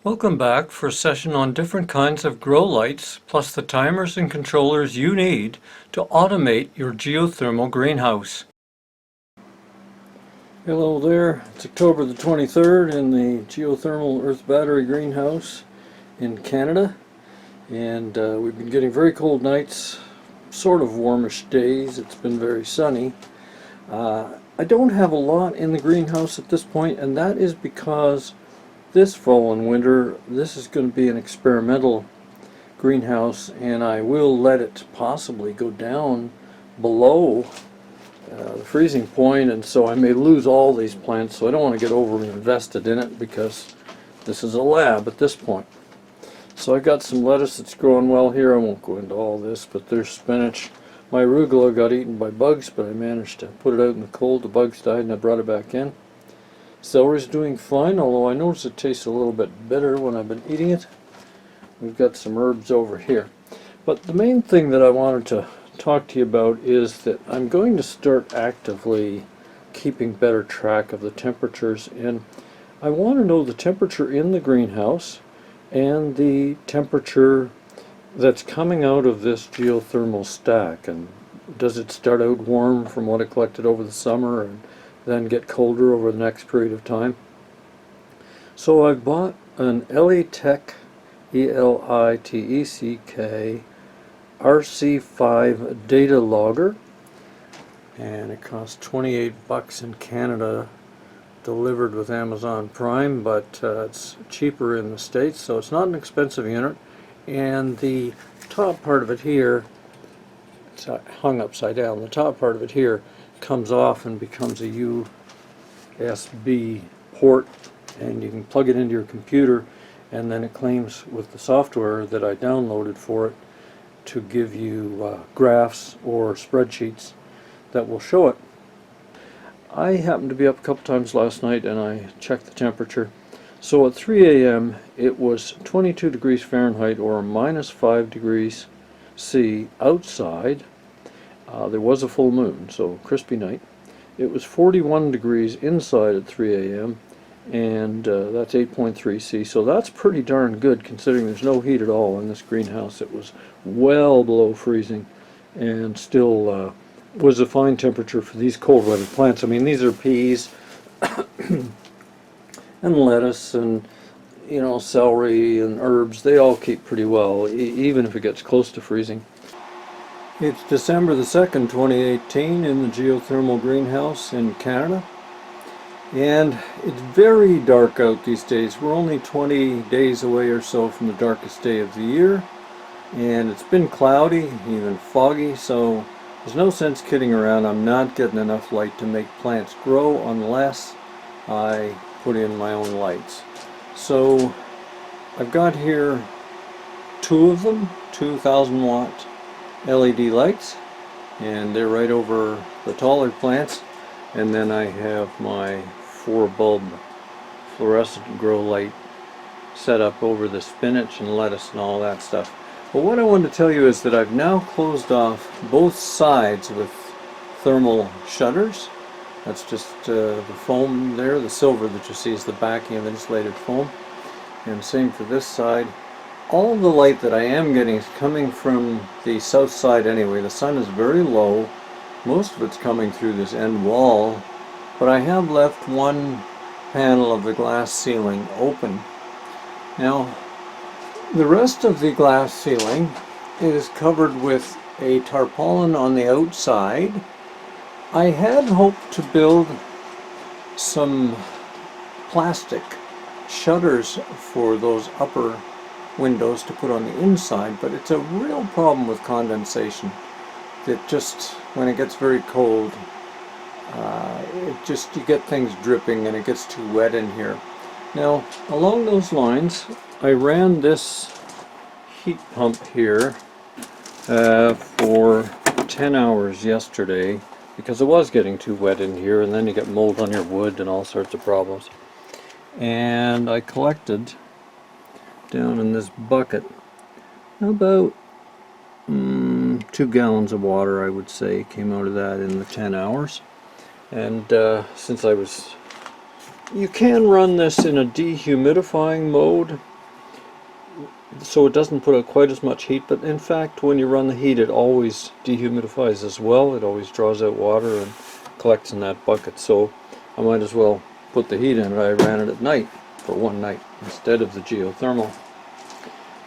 Welcome back for a session on different kinds of grow lights, plus the timers and controllers you need to automate your geothermal greenhouse. Hello there, it's October the 23rd in the geothermal earth battery greenhouse in Canada, and we've been getting very cold nights, sort of warmish days. It's been very sunny. I don't have a lot in the greenhouse at this point, and that is because this fall and winter, this is going to be an experimental greenhouse, and I will let it possibly go down below the freezing point, and so I may lose all these plants, so I don't want to get overly invested in it because this is a lab at this point. So I got some lettuce that's growing well here. I won't go into all this, but there's spinach. My arugula got eaten by bugs, but I managed to put it out in the cold. The bugs died and I brought it back in. Celery's doing fine, although I notice it tastes a little bit bitter when I've been eating it. We've got some herbs over here. But the main thing that I wanted to talk to you about is that I'm going to start actively keeping better track of the temperatures, and I want to know the temperature in the greenhouse and the temperature that's coming out of this geothermal stack. And does it start out warm from what I collected over the summer and then get colder over the next period of time? So I've bought an Elitech, Elitech RC5 data logger, and it costs 28 bucks in Canada, delivered with Amazon Prime, but it's cheaper in the States, so it's not an expensive unit. And the top part of it here, it's hung upside down, the top part of it here comes off and becomes a USB port, and you can plug it into your computer, and then it claims with the software that I downloaded for it to give you graphs or spreadsheets that will show it. I happened to be up a couple times last night and I checked the temperature. So at 3 a.m. it was 22 degrees Fahrenheit or -5 degrees C outside. There was a full moon, so crispy night. It was 41 degrees inside at 3 a.m. and that's 8.3 C, so that's pretty darn good considering there's no heat at all in this greenhouse. It was well below freezing and still was a fine temperature for these cold-weather plants. I mean, these are peas and lettuce and, you know, celery and herbs. They all keep pretty well, even if it gets close to freezing. It's December the 2nd, 2018 in the geothermal greenhouse in Canada, and it's very dark out these days. We're only 20 days away or so from the darkest day of the year, and it's been cloudy, even foggy, so there's no sense kidding around. I'm not getting enough light to make plants grow unless I put in my own lights. So I've got here two of them, 2,000 watt LED lights, and they're right over the taller plants. And then I have my 4-bulb fluorescent grow light set up over the spinach and lettuce and all that stuff. But what I wanted to tell you is that I've now closed off both sides with thermal shutters. That's just the foam there. The silver that you see is the backing of insulated foam. And same for this side. All the light that I am getting is coming from the south side anyway. The sun is very low. Most of it's coming through this end wall, but I have left one panel of the glass ceiling open. Now, the rest of the glass ceiling is covered with a tarpaulin on the outside. I had hoped to build some plastic shutters for those upper windows to put on the inside, but it's a real problem with condensation. That just, when it gets very cold, you get things dripping and it gets too wet in here. Now, along those lines, I ran this heat pump here for 10 hours yesterday because it was getting too wet in here, and then you get mold on your wood and all sorts of problems. And I collected down in this bucket about 2 gallons of water, I would say, came out of that in the 10 hours. And since you can run this in a dehumidifying mode, so it doesn't put out quite as much heat, but in fact when you run the heat it always dehumidifies as well. It always draws out water and collects in that bucket, so I might as well put the heat in it. I ran it at night for one night instead of the geothermal.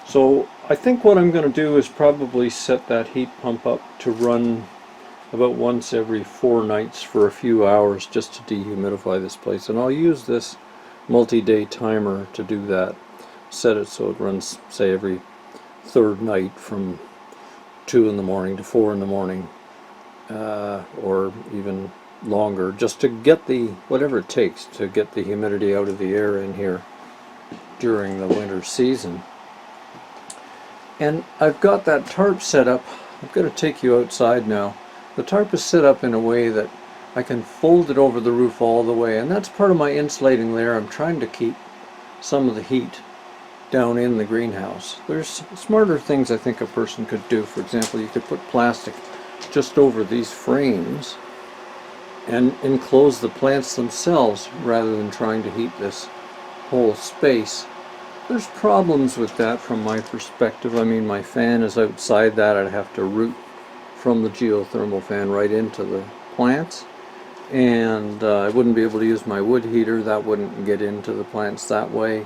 So I think what I'm going to do is probably set that heat pump up to run about once every 4 nights for a few hours just to dehumidify this place, and I'll use this multi-day timer to do that. Set it so it runs, say, every 3rd night from 2 in the morning to 4 in the morning, or even longer, just to get the, whatever it takes to get the humidity out of the air in here during the winter season. And I've got that tarp set up. I'm going to take you outside now. The tarp is set up in a way that I can fold it over the roof all the way, and that's part of my insulating layer. I'm trying to keep some of the heat down in the greenhouse. There's smarter things I think a person could do. For example, you could put plastic just over these frames and enclose the plants themselves rather than trying to heat this whole space. There's problems with that from my perspective. I mean, my fan is outside that. I'd have to route from the geothermal fan right into the plants, and I wouldn't be able to use my wood heater. That wouldn't get into the plants that way.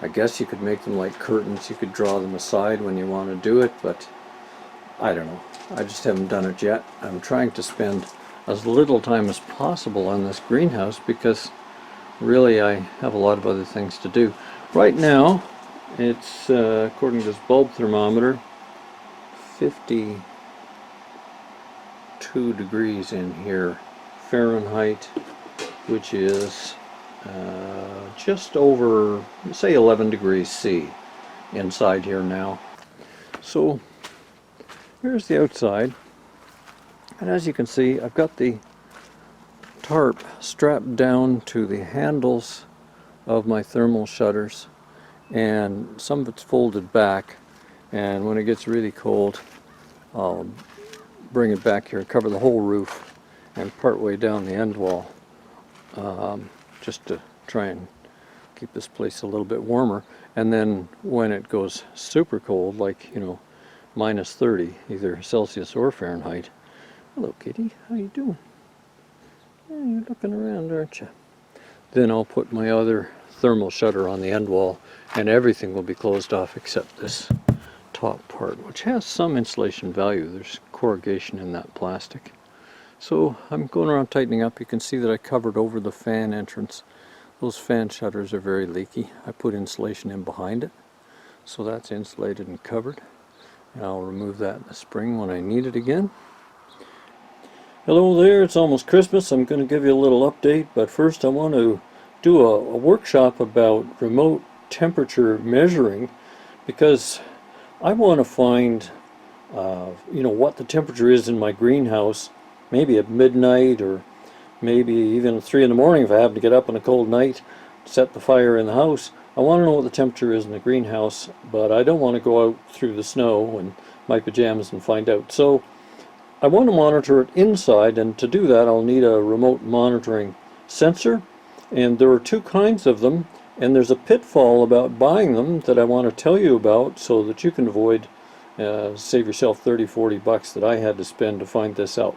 I guess you could make them like curtains. You could draw them aside when you want to do it, but I don't know. I just haven't done it yet. I'm trying to spend as little time as possible on this greenhouse because really I have a lot of other things to do. Right now it's, according to this bulb thermometer, 52 degrees in here Fahrenheit, which is just over, say, 11 degrees C inside here now. So here's the outside, and as you can see, I've got the tarp strapped down to the handles of my thermal shutters, and some of it's folded back, and when it gets really cold I'll bring it back here, cover the whole roof and part way down the end wall, just to try and keep this place a little bit warmer. And then when it goes super cold, like, you know, minus 30, either Celsius or Fahrenheit. Hello, kitty. How you doing? Yeah, you're looking around, aren't you? Then I'll put my other thermal shutter on the end wall, and everything will be closed off except this top part, which has some insulation value. There's corrugation in that plastic. So I'm going around tightening up. You can see that I covered over the fan entrance. Those fan shutters are very leaky. I put insulation in behind it, so that's insulated and covered. And I'll remove that in the spring when I need it again. Hello there, it's almost Christmas. I'm going to give you a little update, but first I want to do a workshop about remote temperature measuring, because I want to find you know, what the temperature is in my greenhouse, maybe at midnight or maybe even 3 in the morning if I happen to get up on a cold night, set the fire in the house. I want to know what the temperature is in the greenhouse, but I don't want to go out through the snow in my pajamas and find out. So I want to monitor it inside, and to do that I'll need a remote monitoring sensor, and there are 2 kinds of them, and there's a pitfall about buying them that I want to tell you about so that you can avoid, save yourself 30-40 bucks that I had to spend to find this out.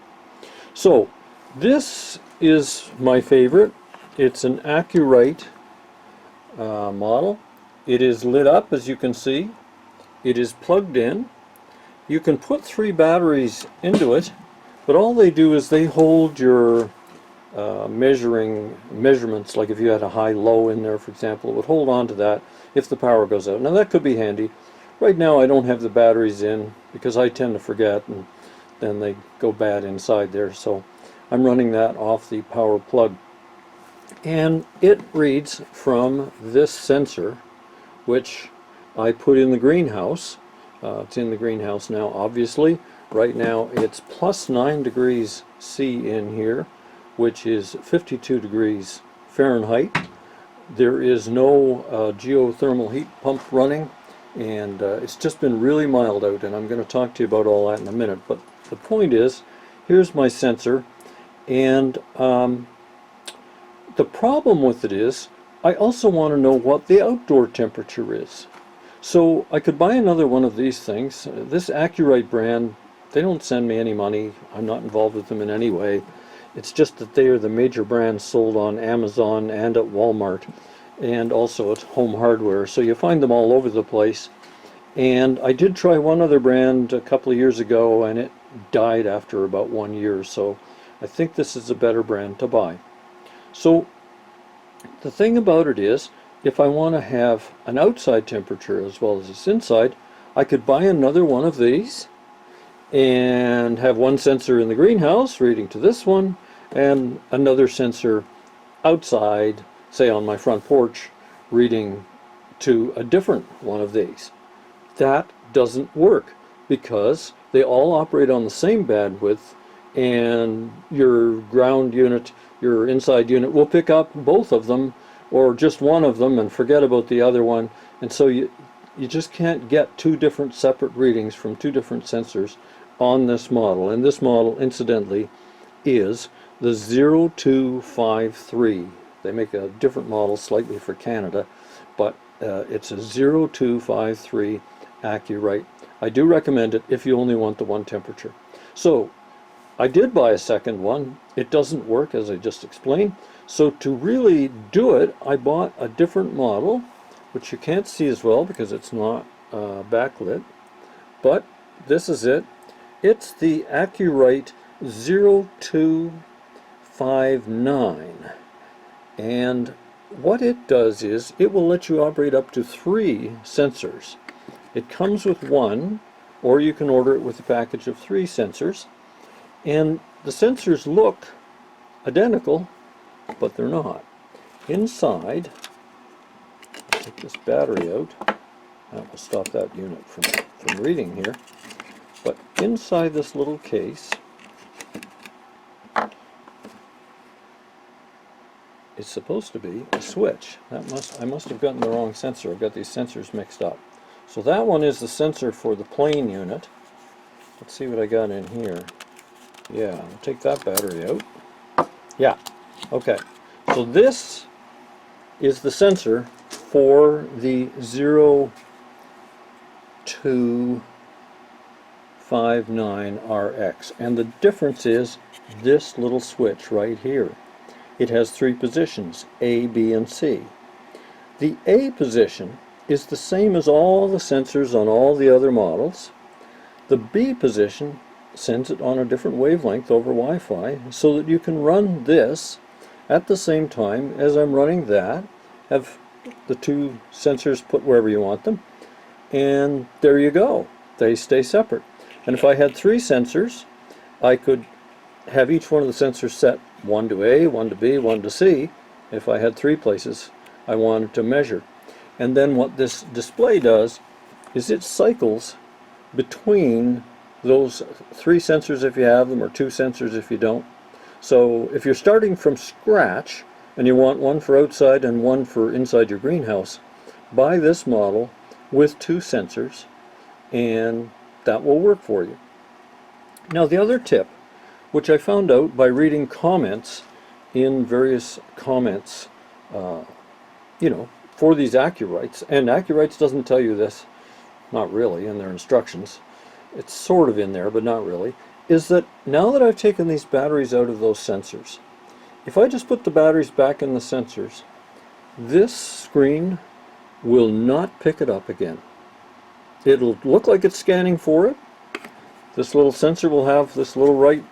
So this is my favorite. It's an Accurite model. It is lit up, as you can see. It is plugged in. You can put 3 batteries into it, but all they do is they hold your measurements. Like if you had a high-low in there, for example, it would hold on to that if the power goes out. Now that could be handy. Right now I don't have the batteries in because I tend to forget, and then they go bad inside there, so I'm running that off the power plug. And it reads from this sensor, which I put in the greenhouse. It's in the greenhouse now, obviously. Right now it's plus 9 degrees C in here, which is 52 degrees Fahrenheit. There is no geothermal heat pump running, and it's just been really mild out, and I'm going to talk to you about all that in a minute. But the point is, here's my sensor, and the problem with it is I also want to know what the outdoor temperature is. So I could buy another one of these things. This Accurite brand, they don't send me any money. I'm not involved with them in any way. It's just that they are the major brands sold on Amazon and at Walmart and also at Home Hardware. So you find them all over the place. And I did try one other brand a couple of years ago and it died after about 1 year. So I think this is a better brand to buy. So the thing about it is, if I want to have an outside temperature as well as this inside, I could buy another one of these and have one sensor in the greenhouse reading to this one and another sensor outside, say on my front porch, reading to a different one of these. That doesn't work because they all operate on the same bandwidth, and your ground unit, your inside unit, will pick up both of them or just one of them and forget about the other one. And so you just can't get two different separate readings from two different sensors on this model. And this model, incidentally, is the 0253. They make a different model slightly for Canada, but it's a 0253 Accurite. I do recommend it if you only want the one temperature. So I did buy a second one. It doesn't work, as I just explained. So to really do it, I bought a different model, which you can't see as well because it's not backlit. But this is it. It's the Accurite 0259. And what it does is it will let you operate up to 3 sensors. It comes with one, or you can order it with a package of 3 sensors. And the sensors look identical, but they're not. Inside, I'll take this battery out. That will stop that unit from reading here. But inside this little case is supposed to be a switch. I must have gotten the wrong sensor. I've got these sensors mixed up. So that one is the sensor for the plane unit. Let's see what I got in here. Yeah, I'll take that battery out. Yeah, okay. So this is the sensor for the 0259RX. And the difference is this little switch right here. It has 3 positions, A, B, and C. The A position is the same as all the sensors on all the other models. The B position sends it on a different wavelength over Wi-Fi so that you can run this at the same time as I'm running that, have the 2 sensors put wherever you want them, and there you go. They stay separate. And if I had 3 sensors, I could have each one of the sensors set, one to A, one to B, one to C, if I had 3 places I wanted to measure. And then what this display does is it cycles between those 3 sensors if you have them, or 2 sensors if you don't. So if you're starting from scratch and you want one for outside and one for inside your greenhouse, buy this model with 2 sensors and that will work for you. Now the other tip, which I found out by reading comments in various comments, for these Accurites, and Accurites doesn't tell you this, not really, in their instructions. It's sort of in there, but not really, is that now that I've taken these batteries out of those sensors, if I just put the batteries back in the sensors, this screen will not pick it up again. It'll look like it's scanning for it. This little sensor will have this little light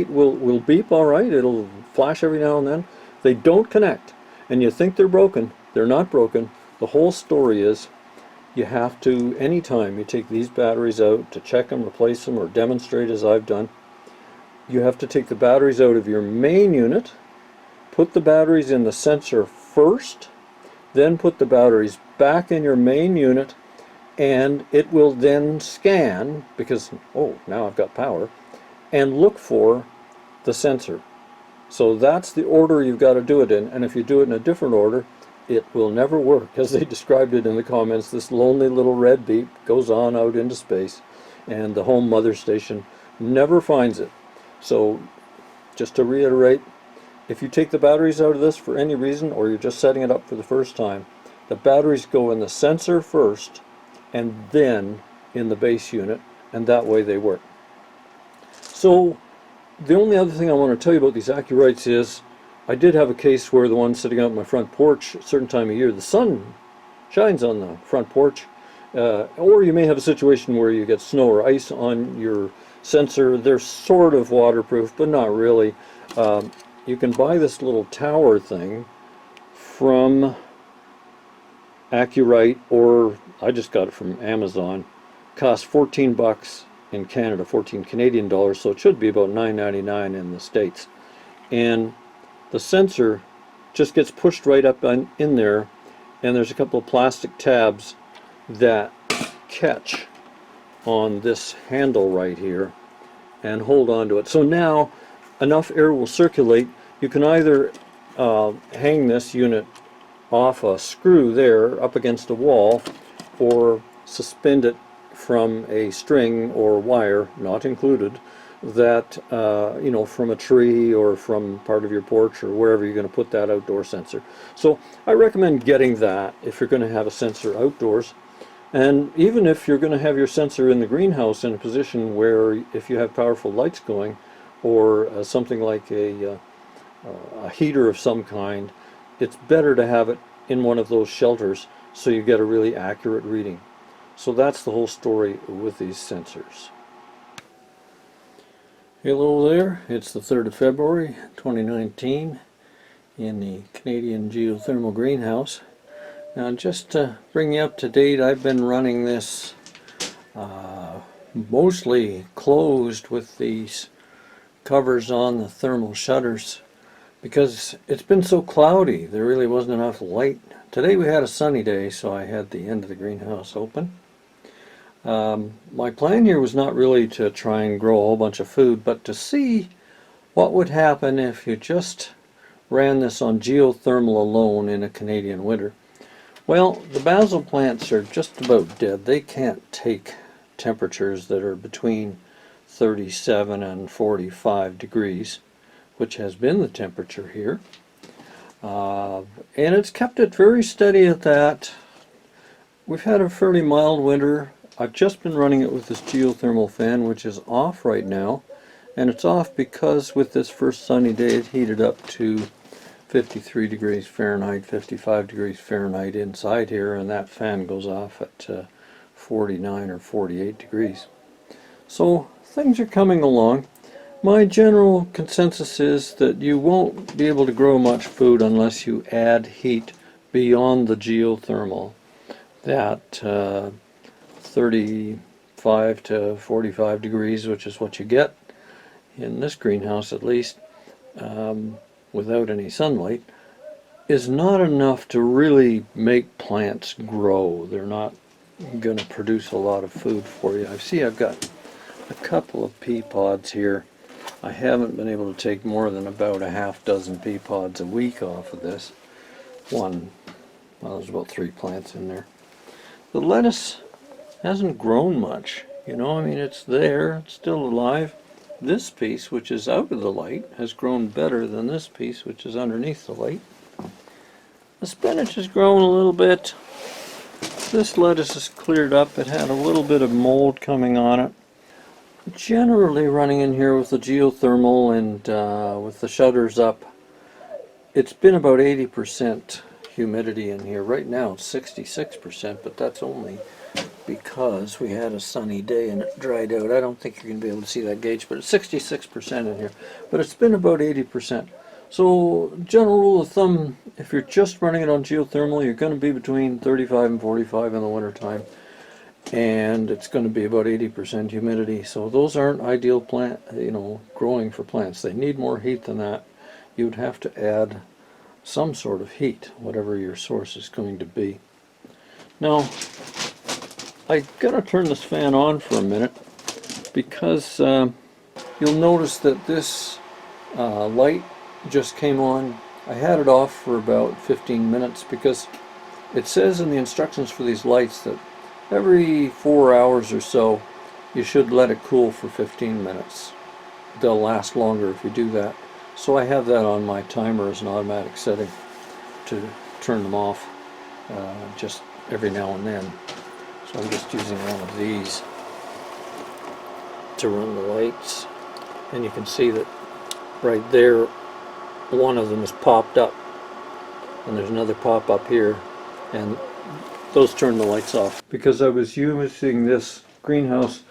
will beep, all right. It'll flash every now and then. They don't connect, and you think they're broken. They're not broken. The whole story is you have to, anytime you take these batteries out to check them, replace them, or demonstrate as I've done, you have to take the batteries out of your main unit, put the batteries in the sensor first, then put the batteries back in your main unit, and it will then scan, because, oh, now I've got power, and look for the sensor. So that's the order you've got to do it in, and if you do it in a different order, it will never work. As they described it in the comments, this lonely little red beep goes on out into space, and the home mother station never finds it. So just to reiterate, if you take the batteries out of this for any reason, or you're just setting it up for the first time, The batteries go in the sensor first and then in the base unit, and that way they work. So the only other thing I want to tell you about these Accurites is I did have a case where the one sitting out in my front porch, a certain time of year, the sun shines on the front porch, or you may have a situation where you get snow or ice on your sensor. They're sort of waterproof, but not really. You can buy this little tower thing from Accurite, or I just got it from Amazon. Costs 14 bucks in Canada, 14 Canadian dollars, so it should be about $9.99 in the States. And the sensor just gets pushed right up in there, and there's a couple of plastic tabs that catch on this handle right here and hold on to it. So now enough air will circulate. You can either hang this unit off a screw there up against a wall, or suspend it from a string or wire, not included, that you know, from a tree or from part of your porch or wherever you're going to put that outdoor sensor. So I recommend getting that if you're going to have a sensor outdoors. And even if you're going to have your sensor in the greenhouse in a position where, if you have powerful lights going, or something like a heater of some kind, it's better to have it in one of those shelters so you get a really accurate reading. So that's the whole story with these sensors. Hello there, it's the 3rd of February 2019 in the Canadian Geothermal Greenhouse. Now, just to bring you up to date, I've been running this mostly closed with these covers on the thermal shutters because it's been so cloudy. There really wasn't enough light. Today we had a sunny day, so I had the end of the greenhouse open. My plan here was not really to try and grow a whole bunch of food, but to see what would happen if you just ran this on geothermal alone in a Canadian winter. Well, the basil plants are just about dead. They can't take temperatures that are between 37 and 45 degrees, which has been the temperature here. And it's kept it very steady at that. We've had a fairly mild winter. I've just been running it with this geothermal fan, which is off right now. And it's off because with this first sunny day it heated up to 53 degrees Fahrenheit, 55 degrees Fahrenheit inside here, and that fan goes off at 49 or 48 degrees. So things are coming along. My general consensus is that you won't be able to grow much food unless you add heat beyond the geothermal. That 35 to 45 degrees, which is what you get in this greenhouse at least, without any sunlight, is not enough to really make plants grow. They're not going to produce a lot of food for you. I've got a couple of pea pods here. I haven't been able to take more than about a half dozen pea pods a week off of this. Well, there's about 3 plants in there. The lettuce hasn't grown much, you know. I mean, it's there, it's still alive. This piece, which is out of the light, has grown better than this piece, which is underneath the light. The spinach has grown a little bit. This lettuce is cleared up. It had a little bit of mold coming on it. Generally running in here with the geothermal and with the shutters up, it's been about 80% humidity in here. Right now it's 66%, but that's only because we had a sunny day and it dried out. I don't think you're going to be able to see that gauge, but it's 66% in here. But it's been about 80%. So, general rule of thumb, if you're just running it on geothermal, you're going to be between 35 and 45 in the wintertime. And it's going to be about 80% humidity. So those aren't ideal growing for plants. They need more heat than that. You'd have to add some sort of heat, whatever your source is going to be. Now, I gotta turn this fan on for a minute because you'll notice that this light just came on. I had it off for about 15 minutes because it says in the instructions for these lights that every 4 hours or so you should let it cool for 15 minutes. They'll last longer if you do that. So I have that on my timer as an automatic setting to turn them off. just every now and then. So I'm just using one of these to run the lights, and you can see that right there one of them is popped up, and there's another pop up here, and those turn the lights off. Because I was using this greenhouse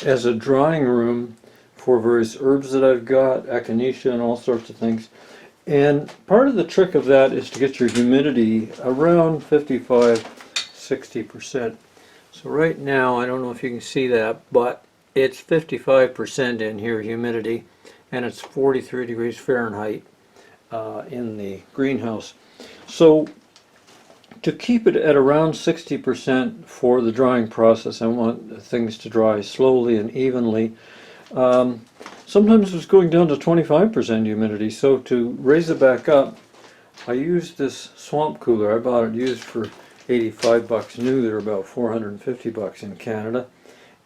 as a drying room for various herbs that I've got, echinacea and all sorts of things. And part of the trick of that is to get your humidity around 55–60%. So right now, I don't know if you can see that, but it's 55% in here, humidity, and it's 43 degrees Fahrenheit in the greenhouse. So to keep it at around 60% for the drying process, I want things to dry slowly and evenly. Sometimes it's going down to 25% humidity, so to raise it back up, I used this swamp cooler. I bought it used for 85 bucks new. They're about 450 bucks in Canada.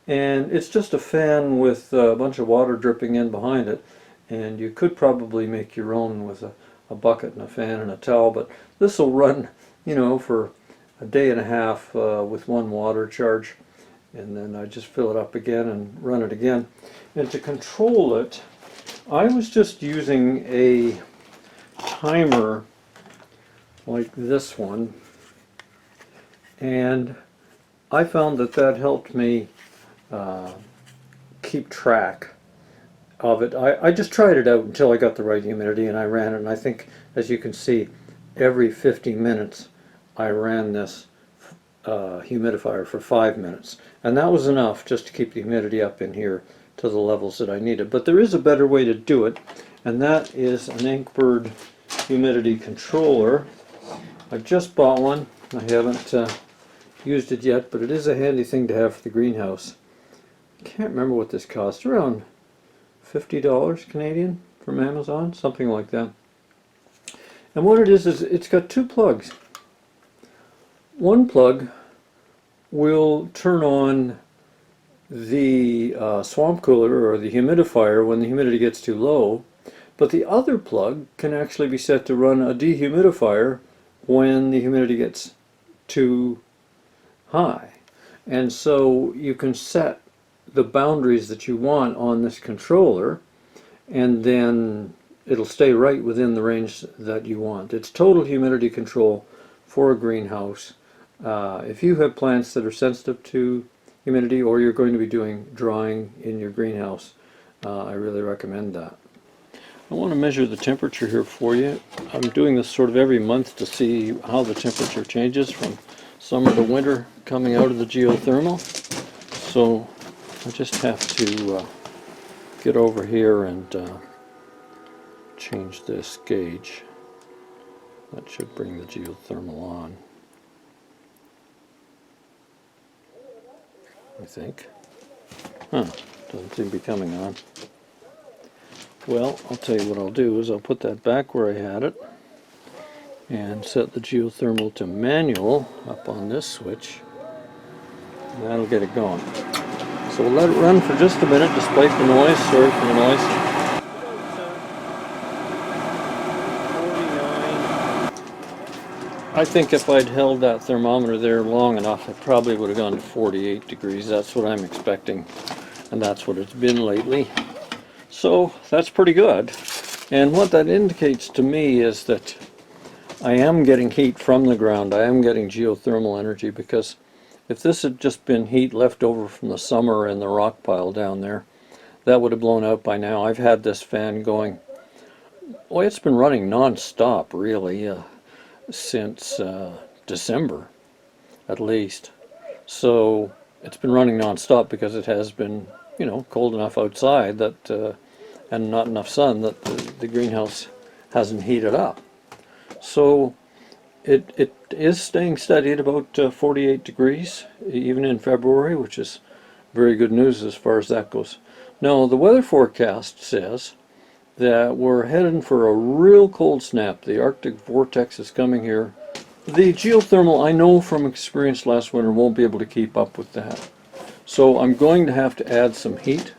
And it's just a fan with a bunch of water dripping in behind it. And you could probably make your own with a bucket and a fan and a towel, but this will run, you know, for a day and a half with one water charge. And then I just fill it up again and run it again. And to control it, I was just using a timer like this one, and I found that that helped me keep track of it. I just tried it out until I got the right humidity, and I ran it, and I think, as you can see, every 50 minutes I ran this humidifier for 5 minutes, and that was enough just to keep the humidity up in here to the levels that I needed. But there is a better way to do it, and that is an Inkbird humidity controller. I just bought one. I haven't used it yet, but it is a handy thing to have for the greenhouse. I can't remember what this cost, around $50 Canadian from Amazon, something like that. And what it is it's got two plugs. One plug will turn on the swamp cooler or the humidifier when the humidity gets too low, but the other plug can actually be set to run a dehumidifier when the humidity gets too high. And so you can set the boundaries that you want on this controller, and then it'll stay right within the range that you want. It's total humidity control for a greenhouse. If you have plants that are sensitive to humidity, or you're going to be doing drying in your greenhouse, I really recommend that. I want to measure the temperature here for you. I'm doing this sort of every month to see how the temperature changes from summer to winter coming out of the geothermal. So I just have to get over here and change this gauge. That should bring the geothermal on, I think. Doesn't seem to be coming on. Well, I'll tell you what I'll do is I'll put that back where I had it and set the geothermal to manual up on this switch, and that'll get it going. So we'll let it run for just a minute despite the noise. Sorry for the noise. I think if I'd held that thermometer there long enough, it probably would have gone to 48 degrees. That's what I'm expecting, and that's what it's been lately. So that's pretty good. And what that indicates to me is that I am getting heat from the ground. I am getting geothermal energy, because if this had just been heat left over from the summer in the rock pile down there, that would have blown out by now. I've had this fan going, well, it's been running non-stop really since December at least. So it's been running non-stop because it has been, you know, cold enough outside that and not enough sun that the greenhouse hasn't heated up. So it is staying steady at about 48 degrees even in February, which is very good news as far as that goes. Now the weather forecast says that we're heading for a real cold snap. The Arctic vortex is coming here. The geothermal, I know from experience last winter, won't be able to keep up with that. So I'm going to have to add some heat.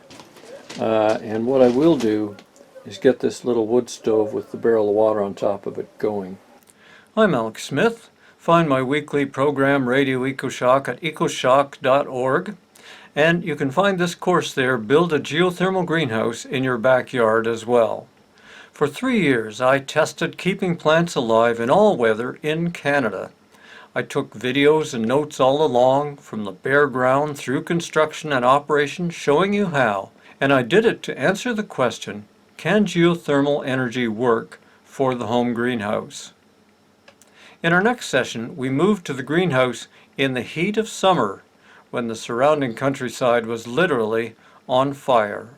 And what I will do is get this little wood stove with the barrel of water on top of it going. I'm Alex Smith, Find my weekly program, Radio EcoShock, at ecoshock.org. And you can find this course there, Build a Geothermal Greenhouse in Your Backyard, as well. For 3 years, I tested keeping plants alive in all weather in Canada. I took videos and notes all along, from the bare ground through construction and operation, showing you how. And I did it to answer the question, can geothermal energy work for the home greenhouse? In our next session, we move to the greenhouse in the heat of summer, when the surrounding countryside was literally on fire.